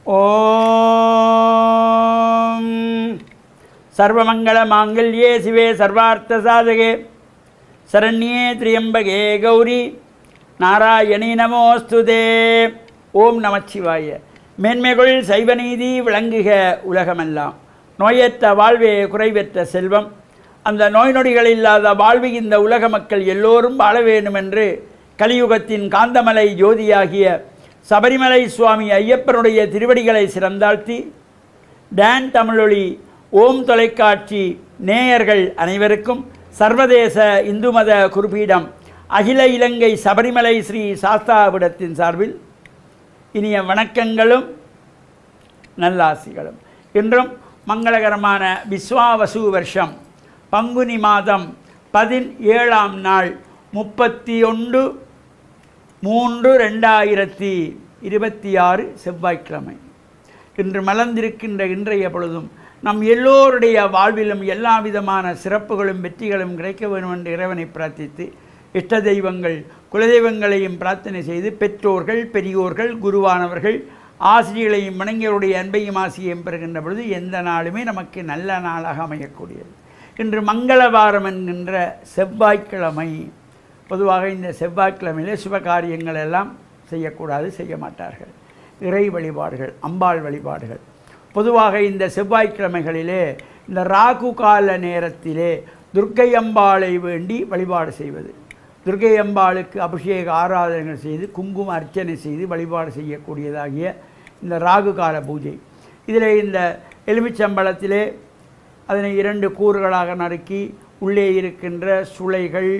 ஓம் சர்வமங்கள மாங்கல்யே சிவே சர்வார்த்த சாதகே சரண்யே திரியம்பகே கௌரி நாராயணி நமோஸ்துதே. ஓம் நமச்சிவாய. மேன்மைகள் சைவநீதி விளங்குக உலகமெல்லாம். நோயற்ற வாழ்வே குறைவற்ற செல்வம். அந்த நோய் நொடிகள் இல்லாத வாழ்வு இந்த உலக மக்கள் எல்லோரும் வாழ வேண்டும் என்று கலியுகத்தின் காந்தமலை ஜோதியாகிய சபரிமலை சுவாமி ஐயப்பனுடைய திருவடிகளை சிறந்தாழ்த்தி டான் தமிழொலி ஓம் தொலைக்காட்சி நேயர்கள் அனைவருக்கும் சர்வதேச இந்து மத குறிப்பீடம் அகில இலங்கை சபரிமலை ஸ்ரீ சாஸ்தாவிடத்தின் சார்பில் இனிய வணக்கங்களும் நல்லாசிகளும். இன்றும் மங்களகரமான விஸ்வாவசு வருஷம் பங்குனி மாதம் 17ஆம் நாள் 31/3/2026 செவ்வாய்க்கிழமை. இன்று மலர்ந்திருக்கின்ற இன்றைய பொழுதும் நம் எல்லோருடைய வாழ்விலும் எல்லா விதமான சிறப்புகளும் வெற்றிகளும் கிடைக்க வேண்டும் என்று இறைவனை பிரார்த்தித்து இஷ்ட தெய்வங்கள் குலதெய்வங்களையும் பிரார்த்தனை செய்து பெற்றோர்கள் பெரியோர்கள் குருவானவர்கள் ஆசிரியர்களையும் வணங்கியவருடைய அன்பையும் ஆசியையும் பெறுகின்ற பொழுது எந்த நாளுமே நமக்கு நல்ல நாளாக அமையக்கூடியது. இன்று மங்களவாரம் என்கின்ற செவ்வாய்க்கிழமை. பொதுவாக இந்த செவ்வாய்க்கிழமையிலே சுபகாரியங்கள் எல்லாம் செய்யக்கூடாது, செய்ய மாட்டார்கள். இறை வழிபாடுகள், அம்பாள் வழிபாடுகள். பொதுவாக இந்த செவ்வாய்க்கிழமைகளிலே இந்த ராகு கால நேரத்திலே துர்க்கை அம்பாளை வேண்டி வழிபாடு செய்வது, துர்க்கை அம்பாளுக்கு அபிஷேக ஆராதனைகள் செய்து குங்கும அர்ச்சனை செய்து வழிபாடு செய்யக்கூடியதாகிய இந்த ராகு கால பூஜை. இதில் இந்த எலுமிச்சம்பழத்திலே அதனை 2 கூறுகளாக நறுக்கி உள்ளே இருக்கின்ற சுளைகள்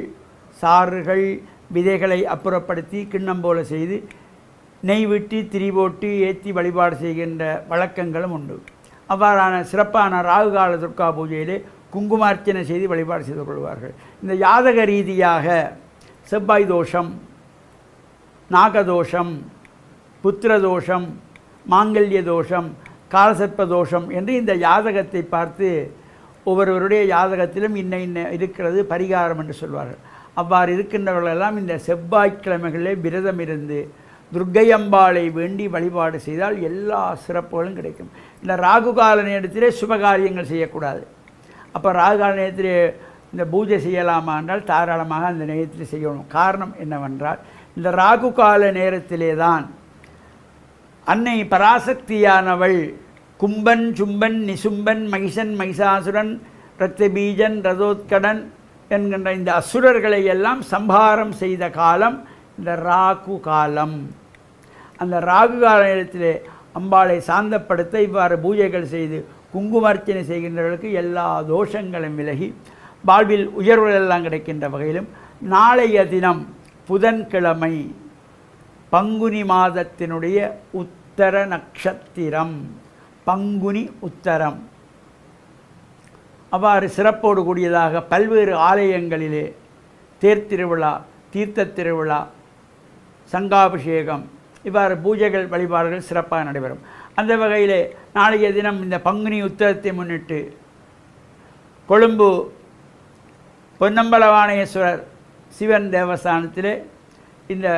சாறுகள் விதைகளை அப்புறப்படுத்தி கிண்ணம் போல செய்து நெய் விட்டு திரி போட்டு ஏற்றி வழிபாடு செய்கின்ற வழக்கங்களும் உண்டு. அவ்வாறான சிறப்பான ராகுகால துர்கா பூஜையிலே குங்குமார்ச்சனை செய்து வழிபாடு செய்து கொள்வார்கள். இந்த யாதக ரீதியாக செவ்வாய் தோஷம், நாகதோஷம், புத்திர தோஷம், மாங்கல்ய தோஷம், காலசர்ப்ப தோஷம் என்று இந்த யாதகத்தை பார்த்து ஒவ்வொருவருடைய யாதகத்திலும் இன்ன இருக்கிறது பரிகாரம் என்று சொல்வார்கள். அவ்வாறு இருக்கின்றவர்களெல்லாம் இந்த செவ்வாய்க்கிழமைகளிலே விரதம் இருந்து துர்க்கை அம்பாளை வேண்டி வழிபாடு செய்தால் எல்லா சிறப்புகளும் கிடைக்கும். இந்த ராகுகால நேரத்திலே சுபகாரியங்கள் செய்யக்கூடாது. அப்போ ராகுகால நேரத்திலே இந்த பூஜை செய்யலாமா என்றால் தாராளமாக அந்த நேரத்தில் செய்யணும். காரணம் என்னவென்றால் இந்த ராகுகால நேரத்திலே தான் அன்னை பராசக்தியானவள் கும்பன் சும்பன் நிசும்பன் மகிஷன் மகிஷாசுரன் இரத்தபீஜன் ரதோத்கடன் என்கின்ற இந்த அசுரர்களை எல்லாம் சம்ஹாரம் செய்த காலம் இந்த ராகு காலம். அந்த ராகு கால நேரத்திலே அம்பாளை சாந்தப்படுத்த இவ்வாறு பூஜைகள் செய்து குங்குமார்ச்சனை செய்கின்றவர்களுக்கு எல்லா தோஷங்களும் விலகி வாழ்வில் உயர்வுகள் எல்லாம் கிடைக்கின்ற வகையிலும் நாளைய தினம் புதன்கிழமை பங்குனி மாதத்தினுடைய உத்தர நட்சத்திரம், பங்குனி உத்தரம். அவ்வாறு சிறப்போடு கூடியதாக பல்வேறு ஆலயங்களிலே தேர் திருவிழா, தீர்த்த திருவிழா, சங்காபிஷேகம் இவ்வாறு பூஜைகள் வழிபாடுகள் சிறப்பாக நடைபெறும். அந்த வகையிலே நாளைய தினம் இந்த பங்குனி உத்தரத்தை முன்னிட்டு கொழும்பு பொன்னம்பலவாணேஸ்வரர் சிவன் தேவஸ்தானத்திலே இந்த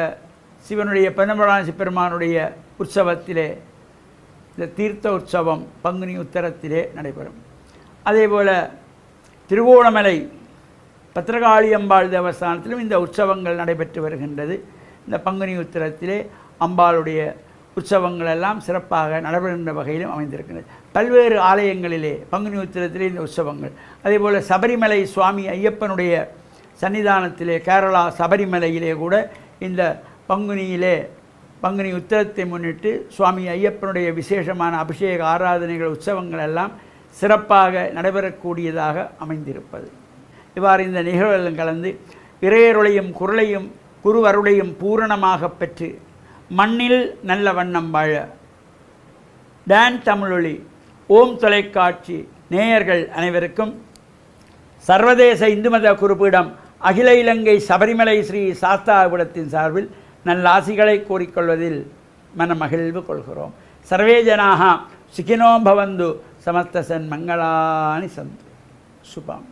சிவனுடைய பொன்னம்பலவாண பெருமானுடைய உற்சவத்திலே இந்த தீர்த்த உற்சவம் பங்குனி உத்தரத்திலே நடைபெறும். அதேபோல் திருவோணமலை பத்திரகாளி அம்பாள் தேவஸ்தானத்திலும் இந்த உற்சவங்கள் நடைபெற்று வருகின்றது. இந்த பங்குனி உத்தரத்திலே அம்பாளுடைய உற்சவங்கள் எல்லாம் சிறப்பாக நடைபெறுகின்ற வகையிலும் அமைந்திருக்கின்றது. பல்வேறு ஆலயங்களிலே பங்குனி உத்தரத்திலே இந்த உற்சவங்கள். அதேபோல் சபரிமலை சுவாமி ஐயப்பனுடைய சன்னிதானத்திலே கேரளா சபரிமலையிலே கூட இந்த பங்குனி உத்தரத்தை முன்னிட்டு சுவாமி ஐயப்பனுடைய விசேஷமான அபிஷேக ஆராதனைகள் உற்சவங்கள் எல்லாம் சிறப்பாக நடைபெறக்கூடியதாக அமைந்திருப்பது. இவ்வாறு இந்த நிகழ்வுகளும் கலந்து இறையருளையும் குரலையும் குருவருளையும் பூரணமாக பெற்று மண்ணில் நல்ல வண்ணம் வாழ டான் தமிழொலி ஓம் தொலைக்காட்சி நேயர்கள் அனைவருக்கும் சர்வதேச இந்து மத குறிப்பீடம் அகில இலங்கை சபரிமலை ஸ்ரீ சாஸ்தாவிடத்தின் சார்பில் நல்லாசிகளை கூறிக்கொள்வதில் மனமகிழ்வு கொள்கிறோம். சர்வே ஜனாக சுகினோ பவந்து சமஸ்த சன் மங்களானி சந்து சுபம்.